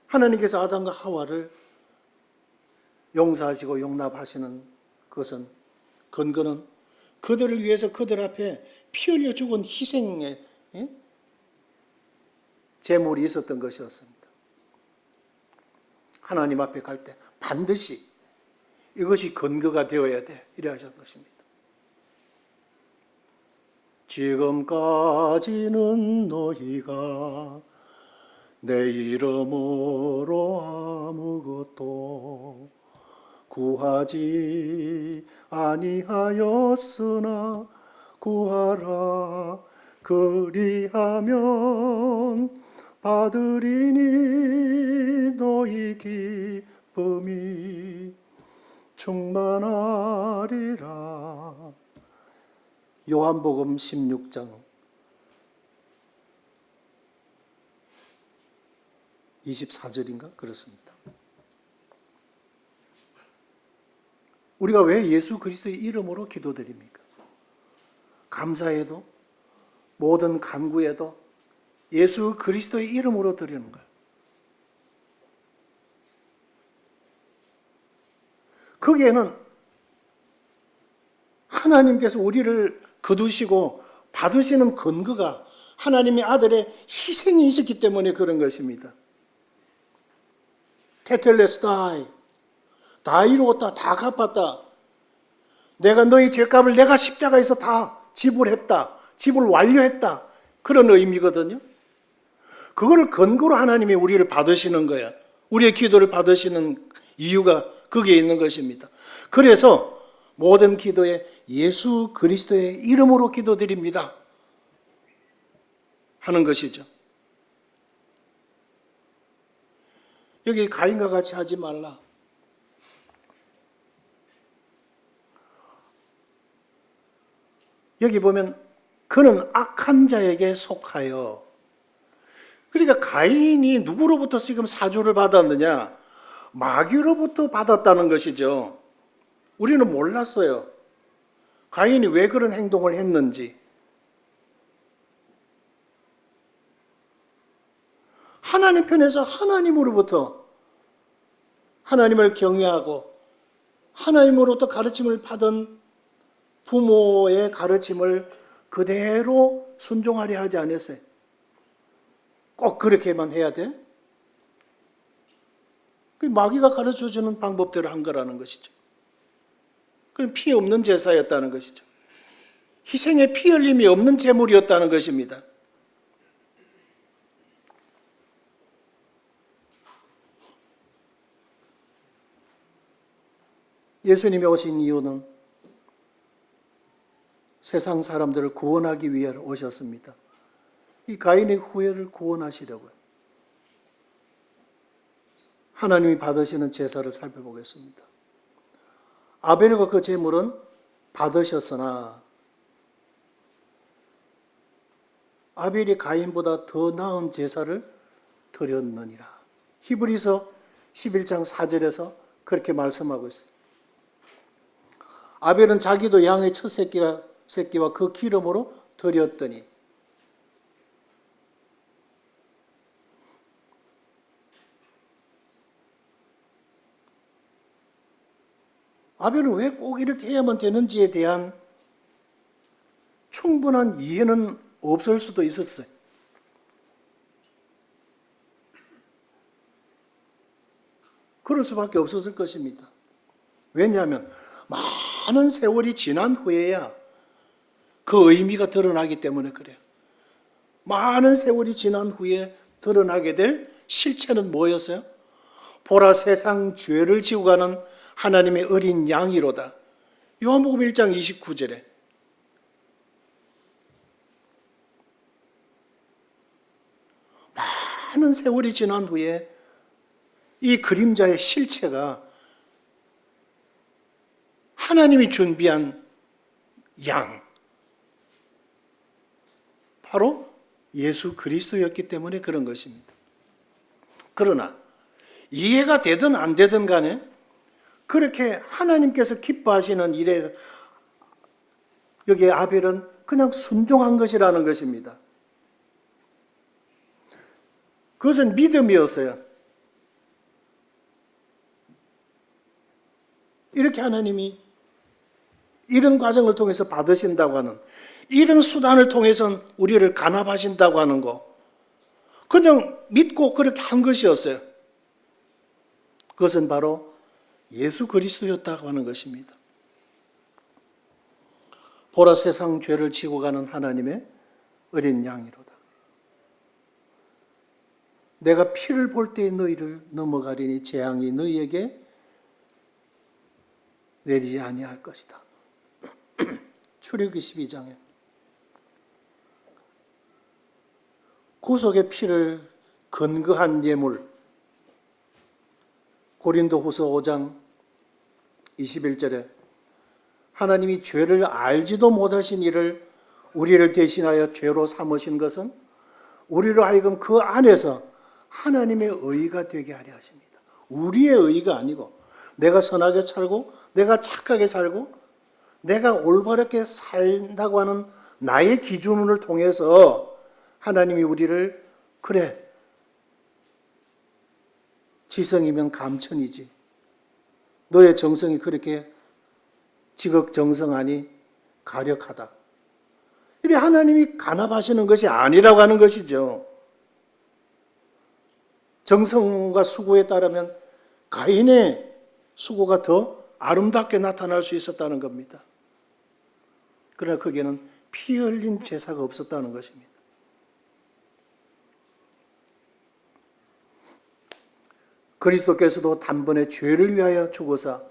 Speaker 1: 하나님께서 아담과 하와를 용서하시고 용납하시는 것은 근거는 그들을 위해서 그들 앞에 피 흘려 죽은 희생의 제물이 있었던 것이었습니다. 하나님 앞에 갈 때 반드시 이것이 근거가 되어야 돼. 이래 하셨던 것입니다. 지금까지는 너희가 내 이름으로 아무것도 구하지 아니하였으나 구하라 그리하면 받으리니 너희 기쁨이 충만하리라. 요한복음 16장 24절인가? 그렇습니다. 우리가 왜 예수 그리스도의 이름으로 기도드립니까? 감사에도 모든 간구에도 예수 그리스도의 이름으로 드리는 거예요. 거기에는 하나님께서 우리를 거두시고 받으시는 근거가 하나님의 아들의 희생이 있었기 때문에 그런 것입니다. 테텔레스타이, 다 이루었다, 다 갚았다. 내가 너희 죄값을 내가 십자가에서 다 지불했다, 지불 완료했다. 그런 의미거든요. 그거를 근거로 하나님이 우리를 받으시는 거야. 우리의 기도를 받으시는 이유가 거기에 있는 것입니다. 그래서 모든 기도에 예수 그리스도의 이름으로 기도드립니다 하는 것이죠. 여기 가인과 같이 하지 말라. 여기 보면 그는 악한 자에게 속하여. 그러니까 가인이 누구로부터 지금 사주를 받았느냐? 마귀로부터 받았다는 것이죠. 우리는 몰랐어요. 가인이 왜 그런 행동을 했는지. 하나님 편에서 하나님으로부터 하나님을 경외하고 하나님으로부터 가르침을 받은 부모의 가르침을 그대로 순종하려 하지 않았어요. 꼭 그렇게만 해야 돼? 그 마귀가 가르쳐주는 방법대로 한 거라는 것이죠. 그럼 피 없는 제사였다는 것이죠. 희생의 피 흘림이 없는 제물이었다는 것입니다. 예수님이 오신 이유는 세상 사람들을 구원하기 위해 오셨습니다. 이 가인의 후예를 구원하시려고요. 하나님이 받으시는 제사를 살펴보겠습니다. 아벨과 그 제물은 받으셨으나 아벨이 가인보다 더 나은 제사를 드렸느니라. 히브리서 11장 4절에서 그렇게 말씀하고 있어요. 아벨은 자기도 양의 첫 새끼와 그 기름으로 드렸더니 아벨은 왜 꼭 이렇게 해야만 되는지에 대한 충분한 이해는 없을 수도 있었어요. 그럴 수밖에 없었을 것입니다. 왜냐하면 많은 세월이 지난 후에야 그 의미가 드러나기 때문에 그래요. 많은 세월이 지난 후에 드러나게 될 실체는 뭐였어요? 보라, 세상 죄를 지고 가는 하나님의 어린 양이로다. 요한복음 1장 29절에 많은 세월이 지난 후에 이 그림자의 실체가 하나님이 준비한 양, 바로 예수 그리스도였기 때문에 그런 것입니다. 그러나 이해가 되든 안 되든 간에 그렇게 하나님께서 기뻐하시는 일에 여기에 아벨은 그냥 순종한 것이라는 것입니다. 그것은 믿음이었어요. 이렇게 하나님이 이런 과정을 통해서 받으신다고 하는, 이런 수단을 통해서 우리를 간합하신다고 하는 거, 그냥 믿고 그렇게 한 것이었어요. 그것은 바로 예수 그리스도였다고 하는 것입니다. 보라, 세상 죄를 지고 가는 하나님의 어린 양이로다. 내가 피를 볼 때에 너희를 넘어가리니 재앙이 너희에게 내리지 아니할 것이다. 출애굽기 12장에 구속의 피를 근거한 예물, 고린도후서 5장 21절에 하나님이 죄를 알지도 못하신 이를 우리를 대신하여 죄로 삼으신 것은 우리로 하여금 그 안에서 하나님의 의가 되게 하려 하십니다. 우리의 의가 아니고 내가 선하게 살고 내가 착하게 살고 내가 올바르게 산다고 하는 나의 기준을 통해서 하나님이 우리를, 그래, 지성이면 감천이지, 너의 정성이 그렇게 지극정성하니 가력하다, 이래 하나님이 간합하시는 것이 아니라고 하는 것이죠. 정성과 수고에 따르면 가인의 수고가 더 아름답게 나타날 수 있었다는 겁니다. 그러나 거기에는 피 흘린 제사가 없었다는 것입니다. 그리스도께서도 단번에 죄를 위하여 죽으사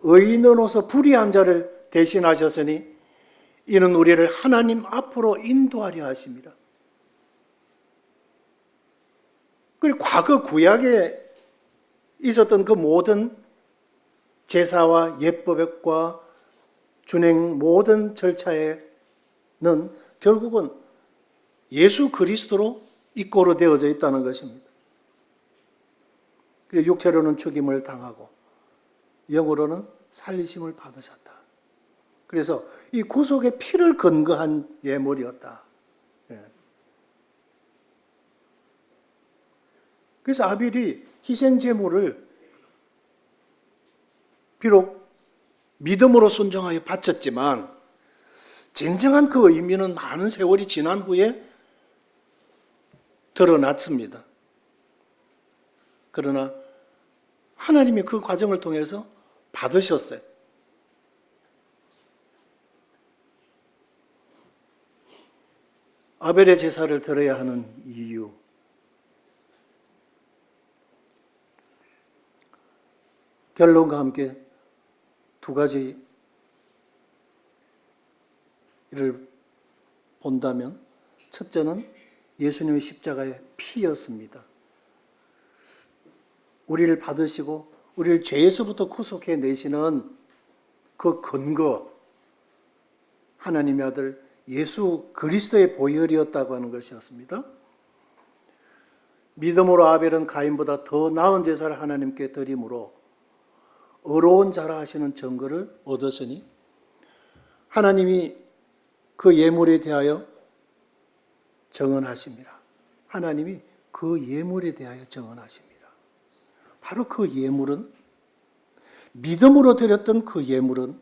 Speaker 1: 의인으로서 불의한 자를 대신하셨으니 이는 우리를 하나님 앞으로 인도하려 하심이라. 그리고 과거 구약에 있었던 그 모든 제사와 예법과 준행 모든 절차에는 결국은 예수 그리스도로 입고로 되어져 있다는 것입니다. 그리고 육체로는 죽임을 당하고 영으로는 살리심을 받으셨다. 그래서 이 구속의 피를 근거한 예물이었다. 그래서 아벨이 희생 제물을 비록 믿음으로 순종하여 바쳤지만 진정한 그 의미는 많은 세월이 지난 후에 드러났습니다. 그러나 하나님이 그 과정을 통해서 받으셨어요. 아벨의 제사를 드려야 하는 이유. 결론과 함께 두 가지를 본다면, 첫째는 예수님의 십자가의 피였습니다. 우리를 받으시고 우리를 죄에서부터 구속해 내시는 그 근거, 하나님의 아들 예수 그리스도의 보혈이었다고 하는 것이었습니다. 믿음으로 아벨은 가인보다 더 나은 제사를 하나님께 드림으로 의로운 자라 하시는 증거를 얻었으니 하나님이 그 예물에 대하여 정언하십니다. 하나님이 그 예물에 대하여 정언하십니다. 바로 그 예물은, 믿음으로 드렸던 그 예물은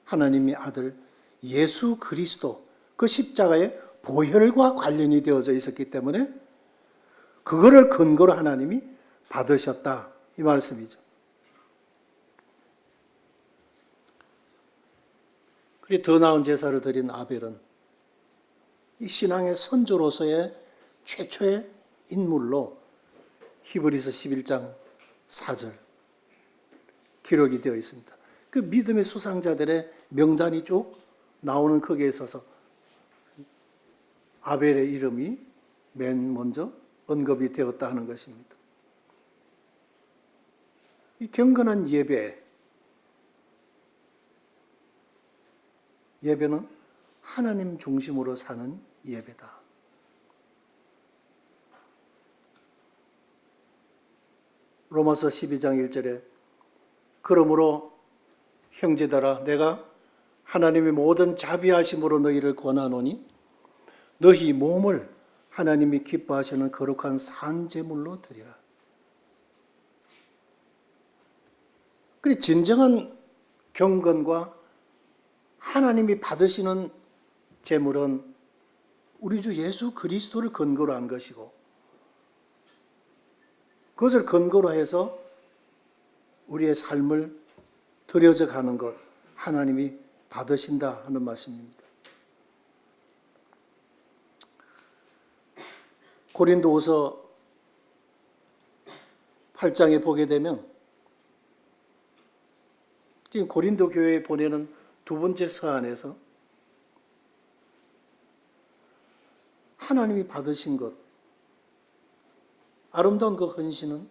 Speaker 1: 하나님의 아들 예수 그리스도, 그 십자가의 보혈과 관련이 되어져 있었기 때문에 그거를 근거로 하나님이 받으셨다, 이 말씀이죠. 그리고 더 나은 제사를 드린 아벨은 이 신앙의 선조로서의 최초의 인물로 히브리서 11장 4절 기록이 되어 있습니다. 그 믿음의 수상자들의 명단이 쭉 나오는 거기에 있어서 아벨의 이름이 맨 먼저 언급이 되었다 하는 것입니다. 이 경건한 예배는 하나님 중심으로 사는 예배다. 로마서 12장 1절에 그러므로 형제들아 내가 하나님의 모든 자비하심으로 너희를 권하노니 너희 몸을 하나님이 기뻐하시는 거룩한 산제물로 드리라. 그리고 진정한 경건과 하나님이 받으시는 제물은 우리 주 예수 그리스도를 근거로 한 것이고, 그것을 근거로 해서 우리의 삶을 드려져 가는 것, 하나님이 받으신다 하는 말씀입니다. 고린도후서 8장에 보게 되면 지금 고린도 교회에 보내는 두 번째 서한에서 하나님이 받으신 것, 아름다운 그 헌신은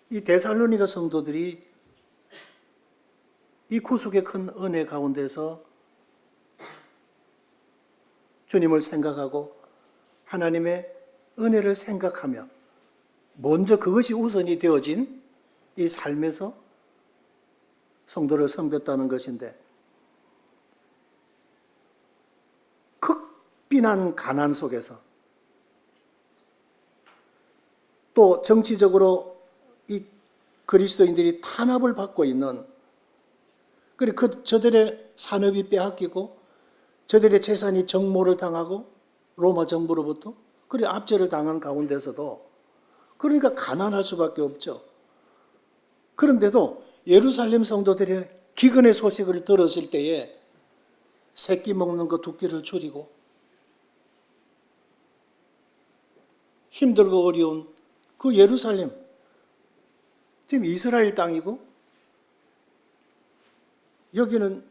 Speaker 1: 이 데살로니가 성도들이 이 구속의 큰 은혜 가운데서 주님을 생각하고 하나님의 은혜를 생각하며 먼저 그것이 우선이 되어진 이 삶에서 성도를 섬겼다는 것인데, 극빈한 가난 속에서 또 정치적으로 이 그리스도인들이 탄압을 받고 있는, 그리고 저들의 산업이 빼앗기고 저들의 재산이 정모를 당하고 로마 정부로부터 그리고 압제를 당한 가운데서도, 그러니까 가난할 수밖에 없죠. 그런데도 예루살렘 성도들의 기근의 소식을 들었을 때에 새끼 먹는 거 2끼를 줄이고 힘들고 어려운 그 예루살렘, 지금 이스라엘 땅이고 여기는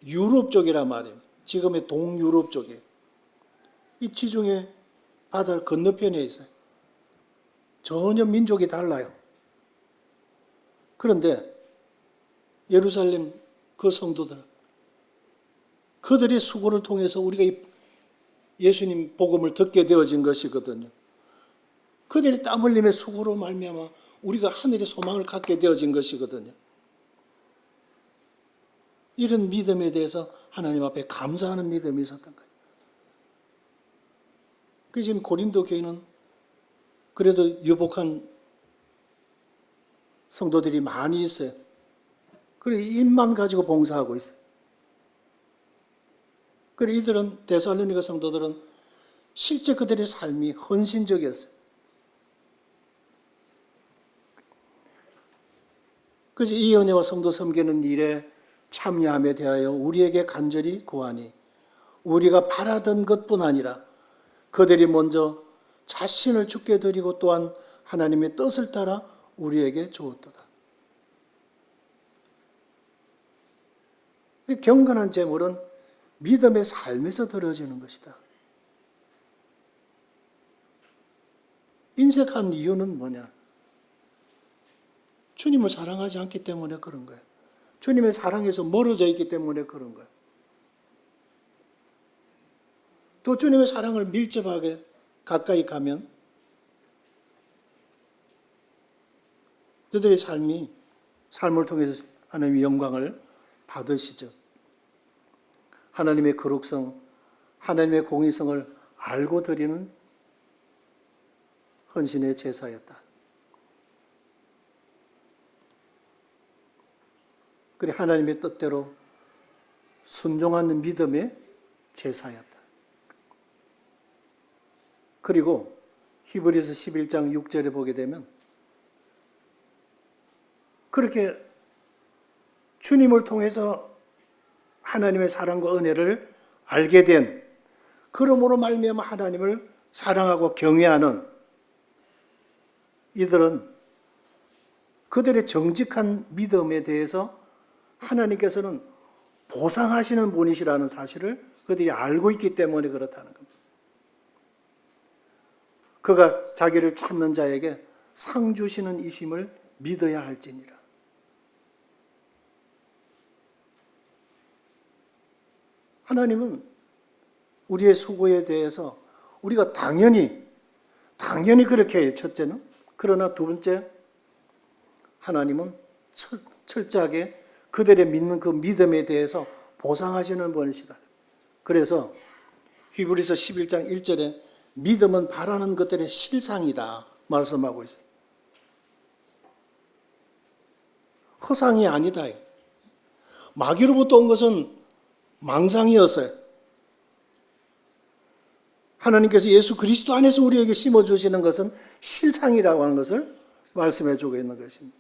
Speaker 1: 유럽 쪽이란 말이에요. 지금의 동유럽 쪽이에요. 이 지중해 바다 건너편에 있어요. 전혀 민족이 달라요. 그런데 예루살렘 그 성도들, 그들의 수고를 통해서 우리가 예수님 복음을 듣게 되어진 것이거든요. 그들의 땀 흘림의 수고로 말미암아 우리가 하늘의 소망을 갖게 되어진 것이거든요. 이런 믿음에 대해서 하나님 앞에 감사하는 믿음이 있었던 거예요. 그 지금 고린도 교회는 그래도 유복한 성도들이 많이 있어요. 그래 일만 가지고 봉사하고 있어요. 그래 이들은 데살로니가 성도들은 실제 그들의 삶이 헌신적이었어요. 그래서 이 은혜와 성도 섬기는 일에 참여함에 대하여 우리에게 간절히 구하니 우리가 바라던 것뿐 아니라 그들이 먼저 자신을 주께 드리고 또한 하나님의 뜻을 따라 우리에게 주었도다. 경건한 제물은 믿음의 삶에서 드려지는 것이다. 인색한 이유는 뭐냐? 주님을 사랑하지 않기 때문에 그런 거예요. 주님의 사랑에서 멀어져 있기 때문에 그런 거예요. 또 주님의 사랑을 밀접하게 가까이 가면 그들의 삶을 통해서 하나님의 영광을 받으시죠. 하나님의 거룩성, 하나님의 공의성을 알고 드리는 헌신의 제사였다. 그래 하나님의 뜻대로 순종하는 믿음의 제사였다. 그리고 히브리서 11장 6절에 보게 되면 그렇게 주님을 통해서 하나님의 사랑과 은혜를 알게 된 그러므로 말미암아 하나님을 사랑하고 경외하는 이들은 그들의 정직한 믿음에 대해서 하나님께서는 보상하시는 분이시라는 사실을 그들이 알고 있기 때문에 그렇다는 겁니다. 그가 자기를 찾는 자에게 상 주시는 이심을 믿어야 할지니라. 하나님은 우리의 수고에 대해서 우리가 당연히 그렇게 해요. 첫째는. 그러나 두 번째, 하나님은 철저하게 그들의 믿는 그 믿음에 대해서 보상하시는 분이시다. 그래서 히브리서 11장 1절에 믿음은 바라는 것들의 실상이다 말씀하고 있어요. 허상이 아니다. 마귀로부터 온 것은 망상이었어요. 하나님께서 예수 그리스도 안에서 우리에게 심어주시는 것은 실상이라고 하는 것을 말씀해 주고 있는 것입니다.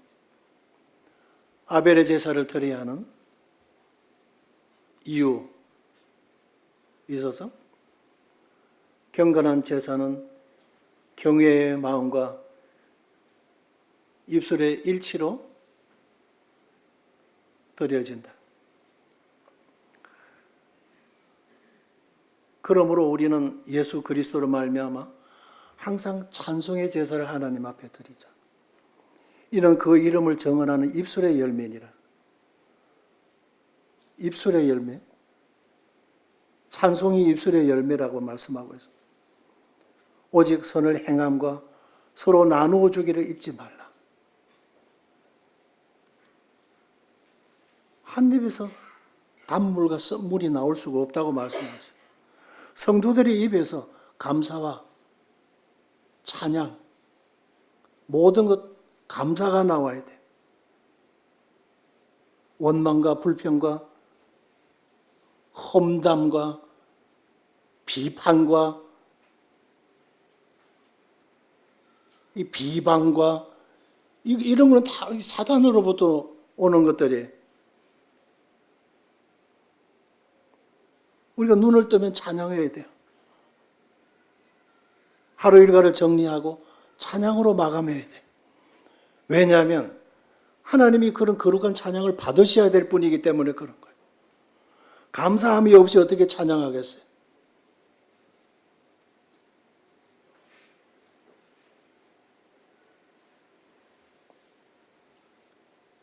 Speaker 1: 아벨의 제사를 드려야 하는 이유 있어서 경건한 제사는 경외의 마음과 입술의 일치로 드려진다. 그러므로 우리는 예수 그리스도로 말미암아 항상 찬송의 제사를 하나님 앞에 드리자. 이는 그 이름을 정언하는 입술의 열매니라. 입술의 열매. 찬송이 입술의 열매라고 말씀하고 있습니다. 오직 선을 행함과 서로 나누어 주기를 잊지 말라. 한 입에서 단물과 썸물이 나올 수가 없다고 말씀하셨어요. 성도들의 입에서 감사와 찬양, 모든 것 감사가 나와야 돼. 원망과 불평과 험담과 비판과 이 비방과 이런 건 다 사단으로부터 오는 것들이에요. 우리가 눈을 뜨면 찬양해야 돼요. 하루 일과를 정리하고 찬양으로 마감해야 돼요. 왜냐하면 하나님이 그런 거룩한 찬양을 받으셔야 될 분이기 때문에 그런 거예요. 감사함이 없이 어떻게 찬양하겠어요?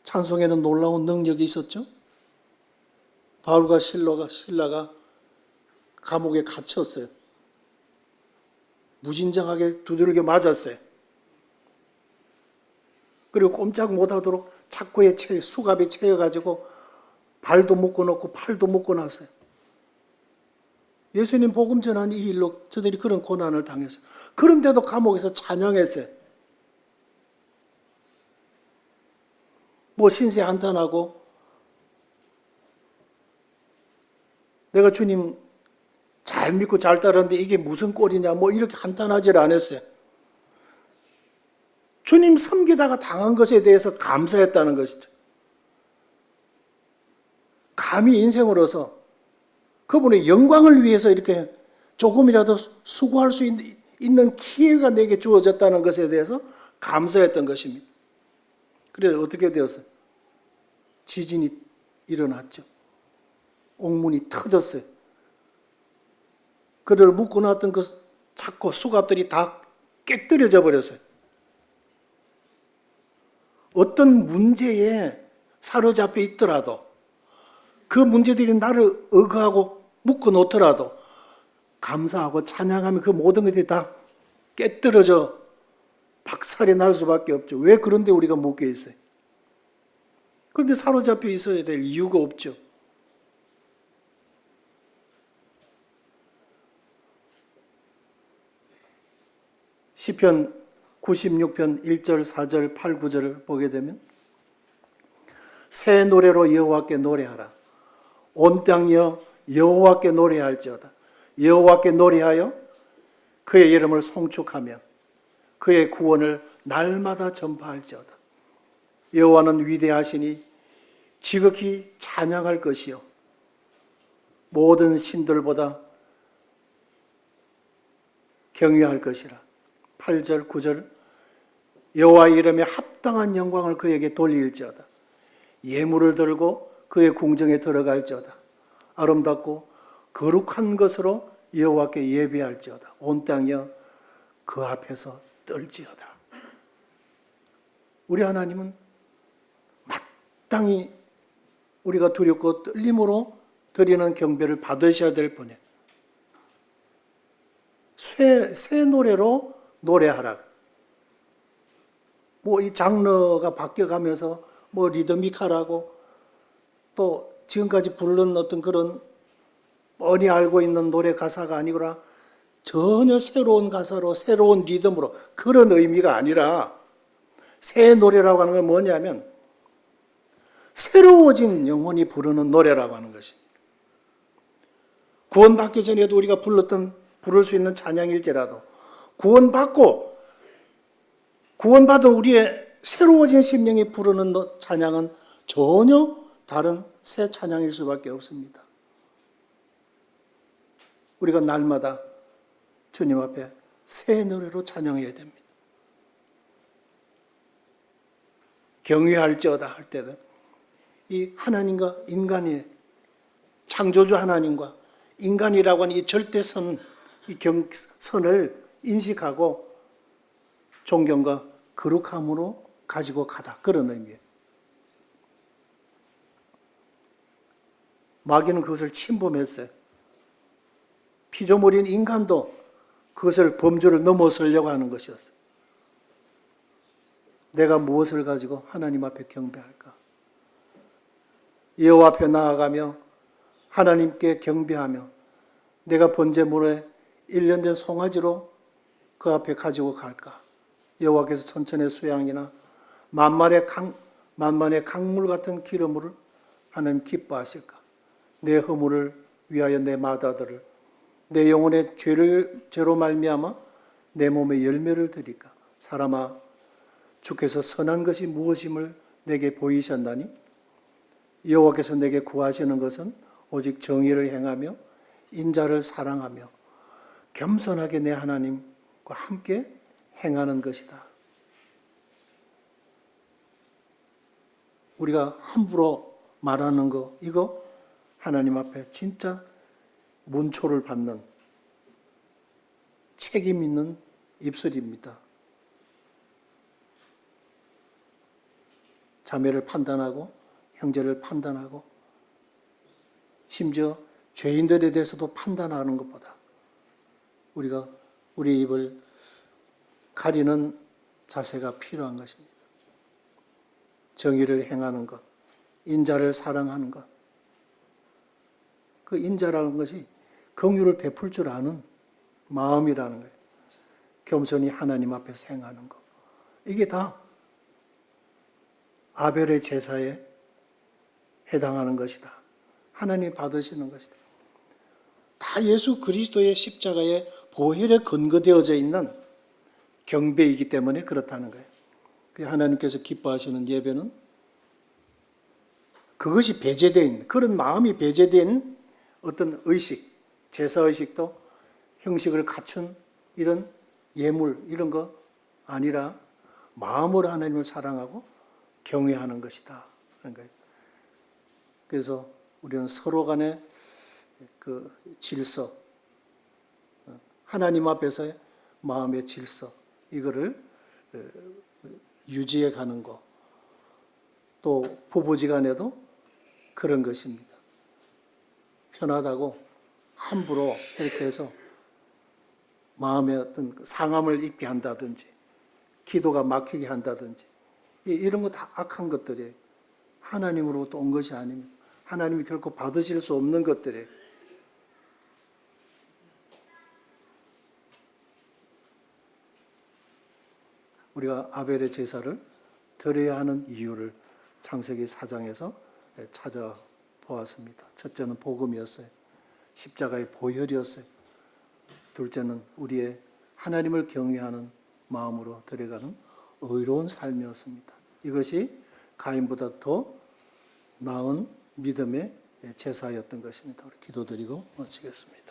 Speaker 1: 찬송에는 놀라운 능력이 있었죠. 바울과 실라가 감옥에 갇혔어요. 무진장하게 두들겨 맞았어요. 그리고 꼼짝 못하도록 착고에 수갑에 채여가지고 발도 묶어놓고 팔도 묶어놨어요. 예수님 복음 전한 이 일로 저들이 그런 고난을 당했어요. 그런데도 감옥에서 찬양했어요. 뭐 신세 한탄하고 내가 주님 잘 믿고 잘 따랐는데 이게 무슨 꼴이냐 뭐 이렇게 한탄하질 않았어요. 주님 섬기다가 당한 것에 대해서 감사했다는 것이죠. 감히 인생으로서 그분의 영광을 위해서 이렇게 조금이라도 수고할 수 있는 기회가 내게 주어졌다는 것에 대해서 감사했던 것입니다. 그래서 어떻게 되었어요? 지진이 일어났죠. 옥문이 터졌어요. 그를 묶어놨던 그 착고 수갑들이 다 깨뜨려져 버렸어요. 어떤 문제에 사로잡혀 있더라도 그 문제들이 나를 억하고 묶어 놓더라도 감사하고 찬양하면 그 모든 것들이 다 깨뜨려져 박살이 날 수밖에 없죠. 왜 그런데 우리가 묶여 있어요? 그런데 사로잡혀 있어야 될 이유가 없죠. 시편 96편 1절, 4절, 8, 9절을 보게 되면 새 노래로 여호와께 노래하라. 온 땅이여 여호와께 노래할지어다. 여호와께 노래하여 그의 이름을 송축하며 그의 구원을 날마다 전파할지어다. 여호와는 위대하시니 지극히 찬양할 것이요 모든 신들보다 경외할 것이라. 8절, 9절 여호와의 이름에 합당한 영광을 그에게 돌릴지어다. 예물을 들고 그의 궁정에 들어갈지어다. 아름답고 거룩한 것으로 여호와께 예배할지어다. 온 땅이여 그 앞에서 떨지어다. 우리 하나님은 마땅히 우리가 두렵고 떨림으로 드리는 경배를 받으셔야 될 분이에요. 새 노래로 노래하라. 뭐 이 장르가 바뀌어가면서 뭐 리드미카라고 또 지금까지 부른 어떤 그런 뻔히 알고 있는 노래 가사가 아니구나. 전혀 새로운 가사로 새로운 리듬으로 그런 의미가 아니라 새 노래라고 하는 건 뭐냐면 새로워진 영혼이 부르는 노래라고 하는 것입니다. 구원받기 전에도 우리가 부를 수 있는 찬양일지라도 구원받은 우리의 새로워진 심령이 부르는 찬양은 전혀 다른 새 찬양일 수밖에 없습니다. 우리가 날마다 주님 앞에 새 노래로 찬양해야 됩니다. 경외할지어다 할 때는 이 하나님과 인간이 창조주 하나님과 인간이라고 하는 이 절대선, 이 선을 인식하고 존경과 거룩함으로 가지고 가다. 그런 의미예요. 마귀는 그것을 침범했어요. 피조물인 인간도 그것을 범주를 넘어서려고 하는 것이었어요. 내가 무엇을 가지고 하나님 앞에 경배할까? 여호와 앞에 나아가며 하나님께 경배하며 내가 번제물에 1년 된 송아지로 그 앞에 가지고 갈까? 여호와께서 천천의 수양이나 만만의 강물 같은 기름을 하나님 기뻐하실까? 내 허물을 위하여 내 마다들을 내 영혼의 죄로 말미암아 내 몸에 열매를 드릴까? 사람아 주께서 선한 것이 무엇임을 내게 보이셨나니 여호와께서 내게 구하시는 것은 오직 정의를 행하며 인자를 사랑하며 겸손하게 내 하나님과 함께 행하는 것이다. 우리가 함부로 말하는 거 이거 하나님 앞에 진짜 문초를 받는 책임 있는 입술입니다. 자매를 판단하고 형제를 판단하고 심지어 죄인들에 대해서도 판단하는 것보다 우리가 우리 입을 가리는 자세가 필요한 것입니다. 정의를 행하는 것, 인자를 사랑하는 것. 그 인자라는 것이 긍휼을 베풀 줄 아는 마음이라는 거예요. 겸손히 하나님 앞에서 행하는 것. 이게 다 아벨의 제사에 해당하는 것이다. 하나님이 받으시는 것이다. 다 예수 그리스도의 십자가의 보혈에 근거되어져 있는 경배이기 때문에 그렇다는 거예요. 하나님께서 기뻐하시는 예배는 그것이 배제된, 그런 마음이 배제된 어떤 의식, 제사의식도 형식을 갖춘 이런 예물, 이런 거 아니라 마음으로 하나님을 사랑하고 경외하는 것이다. 그런 거예요. 그래서 우리는 서로 간의 그 질서, 하나님 앞에서의 마음의 질서, 이거를 유지해 가는 것, 또 부부지간에도 그런 것입니다. 편하다고 함부로 이렇게 해서 마음에 어떤 상함을 입게 한다든지 기도가 막히게 한다든지 이런 거 다 악한 것들이에요. 하나님으로부터 온 것이 아닙니다. 하나님이 결코 받으실 수 없는 것들이에요. 우리가 아벨의 제사를 드려야 하는 이유를 창세기 4장에서 찾아보았습니다. 첫째는 복음이었어요. 십자가의 보혈이었어요. 둘째는 우리의 하나님을 경외하는 마음으로 드려가는 의로운 삶이었습니다. 이것이 가인보다 더 나은 믿음의 제사였던 것입니다. 우리 기도드리고 마치겠습니다.